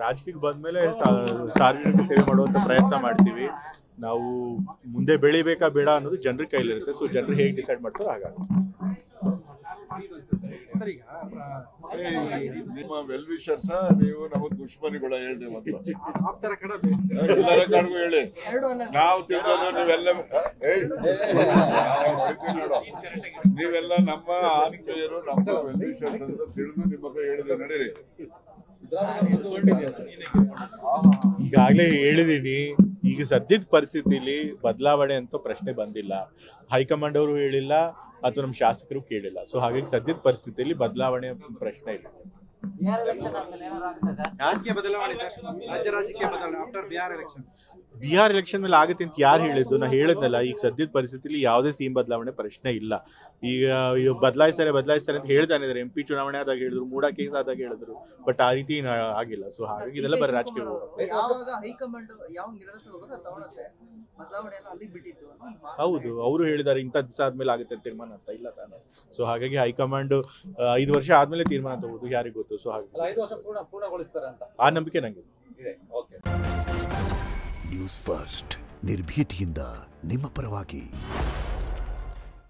ರಾಜಕೀಯಕ್ಕೆ ಬಂದ್ಮೇಲೆ ಸಾರ್ವಜನಿಕ ಸೇವೆ ಮಾಡುವಂತ ಪ್ರಯತ್ನ ಮಾಡ್ತೀವಿ. ನಾವು ಮುಂದೆ ಬೆಳಿಬೇಕಾ ಬೇಡ ಅನ್ನೋದು ಜನರ ಕೈಲಿರುತ್ತೆ. ಸೊ ಜನರು ಹೇಗೆ ಡಿಸೈಡ್ ಮಾಡ್ತಾರೋ ಹಾಗಾಗುತ್ತೆ. ನಿಮ್ಮ ವೆಲ್ ವಿಶರ್ಸ ನೀವು ನಮಗೆ ದುಶ್ಮನಿಗಳ ಹೇಳಿ ಮೊದಲು ಎಲ್ಲರ ಕಡೆಗೂ ಹೇಳಿ ನಾವು ತಿಳ್ಕೊಂಡು ನೀವೆಲ್ಲ ನಮ್ಮ ಆತ್ಮೀಯರು ನಮ್ಮ ವೆಲ್ ವಿಶರ್ಸ್ ಅಂತ ತಿಳಿದು ನಿಮ್ಮ ಬಗ್ಗೆ ಹೇಳಿದೆ ನಡೀರಿ. ಈಗಾಗಲೇ ಹೇಳಿದೀನಿ, ಈಗ ಸದ್ಯದ ಪರಿಸ್ಥಿತಿಲಿ ಬದಲಾವಣೆ ಅಂತ ಪ್ರಶ್ನೆ ಬಂದಿಲ್ಲ. ಹೈಕಮಾಂಡ್ ಅವರು ಹೇಳಿಲ್ಲ ಅಥವಾ ನಮ್ಮ ಶಾಸಕರು ಕೇಳಿಲ್ಲ. ಸೊ ಹಾಗಾಗಿ ಸದ್ಯದ ಪರಿಸ್ಥಿತಿಯಲ್ಲಿ ಬದಲಾವಣೆ ಪ್ರಶ್ನೆ ಇಲ್ಲ. ರಾಜಕೀಯ ಬದಲಾವಣೆ ರಾಜ್ಯ ರಾಜಕೀಯ ಬದಲಾವಣೆ ಆಫ್ಟರ್ ಬಿಹಾರ್ ಎಲೆಕ್ಷನ್ ಮೇಲೆ ಆಗುತ್ತೆ ಅಂತ ಯಾರು ಹೇಳಿದ್ದು? ನಾ ಹೇಳಿದ್ನಲ್ಲ, ಈಗ ಸದ್ಯದ ಪರಿಸ್ಥಿತಿಲಿ ಯಾವುದೇ ಸಿಎಂ ಬದಲಾವಣೆ ಪ್ರಶ್ನೆ ಇಲ್ಲ. ಈಗ ಬದಲಾಯಿಸ್ತಾರೆ ಅಂತ ಹೇಳ್ತಾನೆ ಇದ್ದಾರೆ. MP ಚುನಾವಣೆ ಆದಾಗ ಹೇಳಿದ್ರು, ಮೂಡಾ ಕೇಸ್ ಆದಾಗ ಹೇಳಿದ್ರು, ಬಟ್ ಆ ರೀತಿ ಆಗಿಲ್ಲ. ಸೊ ಹಾಗಾಗಿ ಇದೆಲ್ಲ ಬರೀ ರಾಜಕೀಯ. ಹೌದು, ಅವರು ಹೇಳಿದ್ದಾರೆ ಇಂಥ ದಿವಸ ಆದ್ಮೇಲೆ ಆಗುತ್ತೆ ತೀರ್ಮಾನ ಅಂತ. ಇಲ್ಲ ತಾನೆ. ಸೊ ಹಾಗಾಗಿ ಹೈಕಮಾಂಡ್ 5 ವರ್ಷ ಆದ್ಮೇಲೆ ತೀರ್ಮಾನ ತಗೋದು, ಯಾರಿಗೂ ಗೊತ್ತು. ಸೊ ಹಾಗೆ ಆ ನಂಬಿಕೆ ನಂಗೆ ಇದೆ. ನ್ಯೂಸ್ ಫಸ್ಟ್ ನಿರ್ಭೀತಿಯಿಂದ ನಿಮ್ಮ ಪರವಾಗಿ.